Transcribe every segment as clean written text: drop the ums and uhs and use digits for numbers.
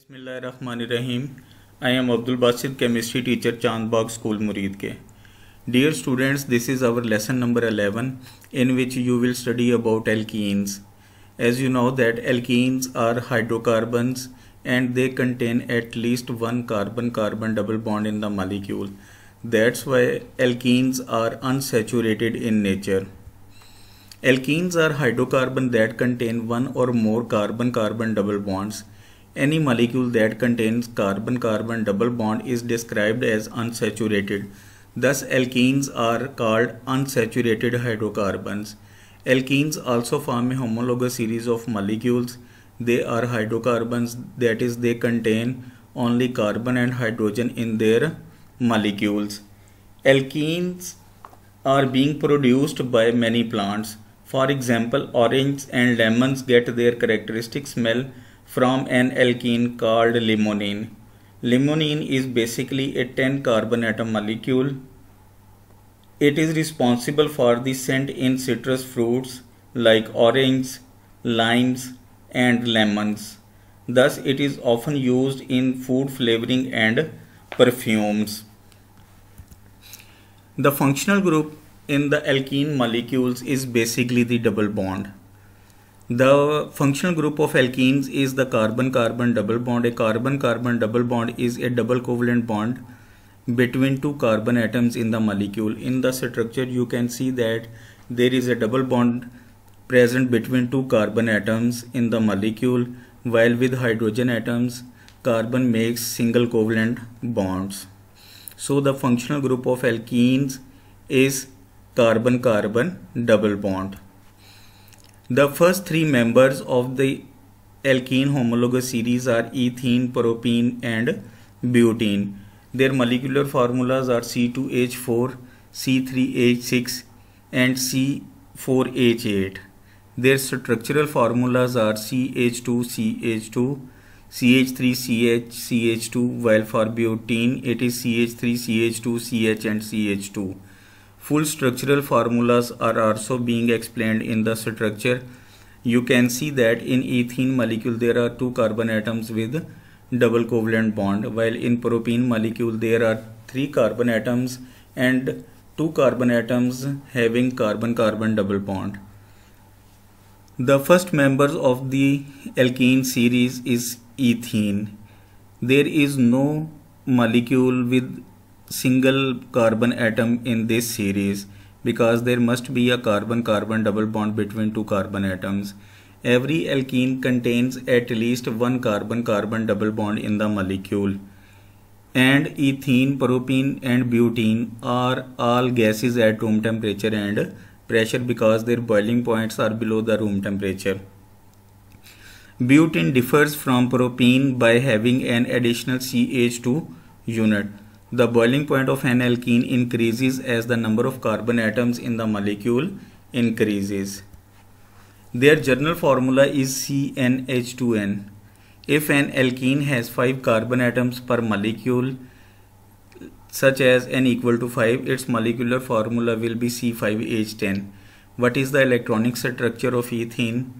बिस्मिल्लाहिर्रहमानिर्रहीम। I am Abdul Basit, chemistry teacher, Chandbagh School, Murid ke. Dear students, this is our lesson number 11 in which you will study about alkenes. As you know that alkenes are hydrocarbons and they contain at least one carbon-carbon double bond in the molecule. That's why alkenes are unsaturated in nature. Alkenes are hydrocarbons that contain one or more carbon-carbon double bonds. Any molecule that contains carbon-carbon double bond is described as unsaturated. Thus, alkenes are called unsaturated hydrocarbons. Alkenes also form a homologous series of molecules. They are hydrocarbons, that is, they contain only carbon and hydrogen in their molecules. Alkenes are being produced by many plants. For example, oranges and lemons get their characteristic smell from an alkene called limonene. Limonene is basically a 10 carbon atom molecule. It is responsible for the scent in citrus fruits like oranges, limes, and lemons. Thus, it is often used in food flavoring and perfumes. The functional group in the alkene molecules is basically the double bond. The functional group of alkenes is the carbon-carbon double bond. A carbon-carbon double bond is a double covalent bond between two carbon atoms in the molecule. In the structure, you can see that there is a double bond present between two carbon atoms in the molecule, while with hydrogen atoms, carbon makes single covalent bonds. So the functional group of alkenes is carbon-carbon double bond. The first three members of the alkene homologous series are ethene, propene, and butene. Their molecular formulas are C2H4, C3H6, and C4H8. Their structural formulas are CH2CH2, CH3CH, CH2, while for butene it is CH3CH2, CH, and CH2. Full structural formulas are also being explained in the structure. You can see that in ethene molecule there are two carbon atoms with double covalent bond, while in propene molecule there are three carbon atoms and two carbon atoms having carbon-carbon double bond. The first members of the alkene series is ethene. There is no molecule with single carbon atom in this series because there must be a carbon-carbon double bond between two carbon atoms. Every alkene contains at least one carbon-carbon double bond in the molecule. And ethene, propene, and butene are all gases at room temperature and pressure because their boiling points are below the room temperature. Butene differs from propene by having an additional CH2 unit. The boiling point of an alkene increases as the number of carbon atoms in the molecule increases. Their general formula is CnH2n. If an alkene has 5 carbon atoms per molecule, such as n equal to 5, its molecular formula will be C5H10. What is the electronic structure of ethene?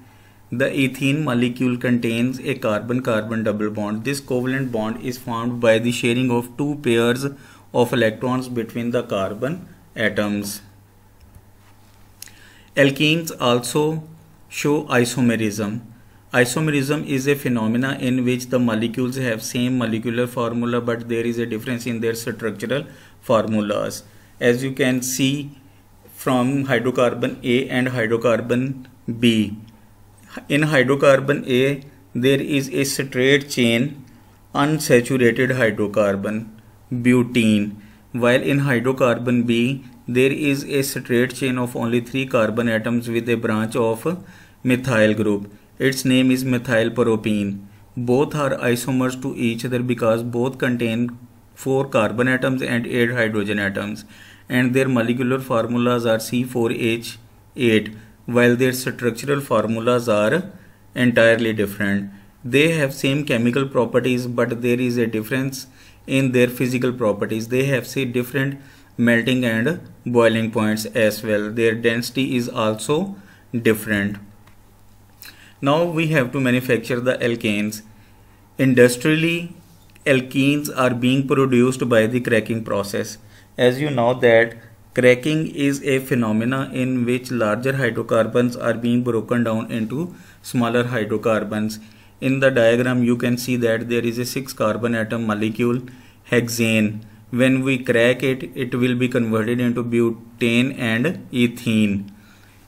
The ethene molecule contains a carbon-carbon double bond. This covalent bond is formed by the sharing of two pairs of electrons between the carbon atoms. Alkenes also show isomerism. Isomerism is a phenomena in which the molecules have same molecular formula but there is a difference in their structural formulas. As you can see from hydrocarbon A and hydrocarbon B. In hydrocarbon A, there is a straight chain unsaturated hydrocarbon, butene, while in hydrocarbon B, there is a straight chain of only 3 carbon atoms with a branch of methyl group. Its name is methyl propene. Both are isomers to each other because both contain 4 carbon atoms and 8 hydrogen atoms, and their molecular formulas are C4H8. While their structural formulas are entirely different. They have same chemical properties but there is a difference in their physical properties. They have say different melting and boiling points as well. Their density is also different. Now we have to manufacture the alkanes. Industrially, alkenes are being produced by the cracking process. As you know that cracking is a phenomena in which larger hydrocarbons are being broken down into smaller hydrocarbons. In the diagram you can see that there is a 6 carbon atom molecule hexane. When we crack it, it will be converted into butane and ethene.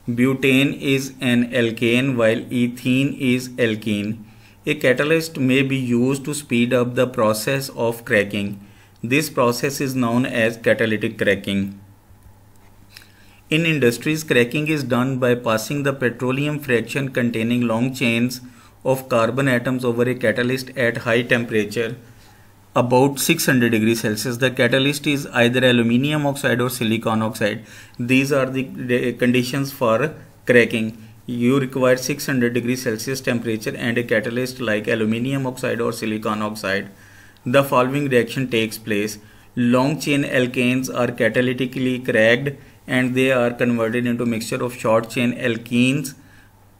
Butane is an alkane while ethene is alkene. A catalyst may be used to speed up the process of cracking. This process is known as catalytic cracking. In industries, cracking is done by passing the petroleum fraction containing long chains of carbon atoms over a catalyst at high temperature, about 600 degrees Celsius. The catalyst is either aluminium oxide or silicon oxide. These are the conditions for cracking. You require 600 degrees Celsius temperature and a catalyst like aluminium oxide or silicon oxide. The following reaction takes place. Long chain alkanes are catalytically cracked and they are converted into mixture of short chain alkenes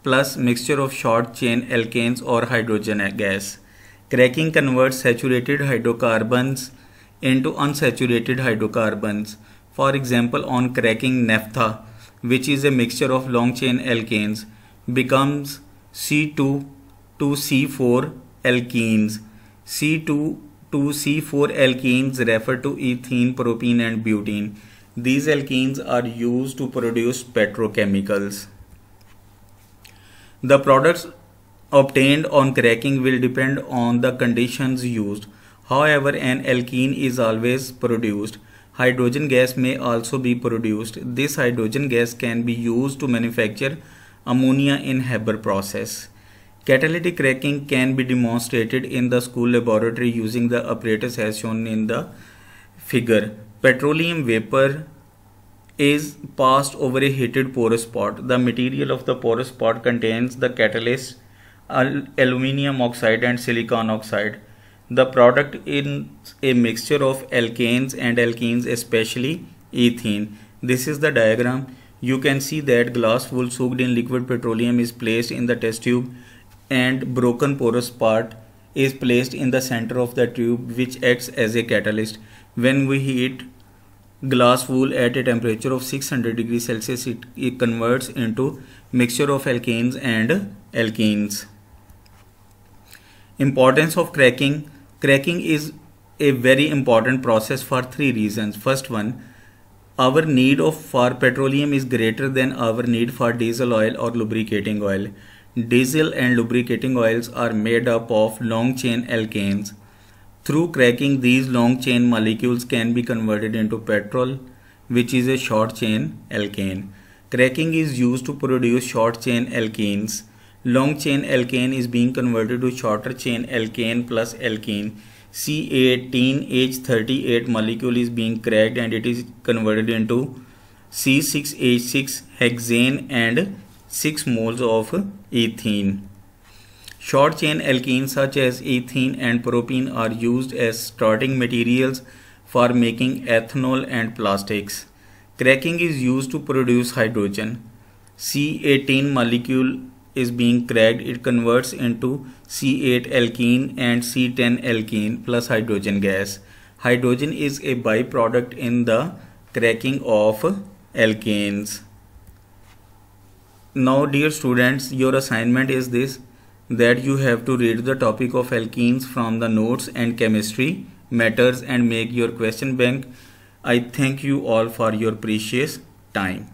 plus mixture of short chain alkanes or hydrogen gas. Cracking converts saturated hydrocarbons into unsaturated hydrocarbons. For example, on cracking, naphtha, which is a mixture of long chain alkanes, becomes C2 to C4 alkenes. C2 to C4 alkenes refer to ethene, propene and butene. These alkenes are used to produce petrochemicals. The products obtained on cracking will depend on the conditions used. However, an alkene is always produced. Hydrogen gas may also be produced. This hydrogen gas can be used to manufacture ammonia in Haber process. Catalytic cracking can be demonstrated in the school laboratory using the apparatus as shown in the figure. Petroleum vapor is passed over a heated porous pot. The material of the porous pot contains the catalyst aluminium oxide and silicon oxide. The product is a mixture of alkanes and alkenes, especially ethene. This is the diagram. You can see that glass wool soaked in liquid petroleum is placed in the test tube and broken porous part is placed in the center of the tube, which acts as a catalyst. When we heat glass wool at a temperature of 600 degrees Celsius, it converts into mixture of alkanes and alkenes. Importance of cracking. Cracking is a very important process for 3 reasons. First one, our need for petroleum is greater than our need for diesel oil or lubricating oil. Diesel and lubricating oils are made up of long chain alkanes. Through cracking, these long chain molecules can be converted into petrol, which is a short chain alkane. Cracking is used to produce short chain alkenes. Long chain alkane is being converted to shorter chain alkane plus alkene. C18H38 molecule is being cracked and it is converted into C6H6 hexane and 6 moles of ethene. Short chain alkenes such as ethene and propene are used as starting materials for making ethanol and plastics. Cracking is used to produce hydrogen. C18 molecule is being cracked, it converts into C8 alkene and C10 alkene plus hydrogen gas. Hydrogen is a byproduct in the cracking of alkanes. Now dear students, your assignment is this, that you have to read the topic of alkenes from the notes and chemistry matters and make your question bank. I thank you all for your precious time.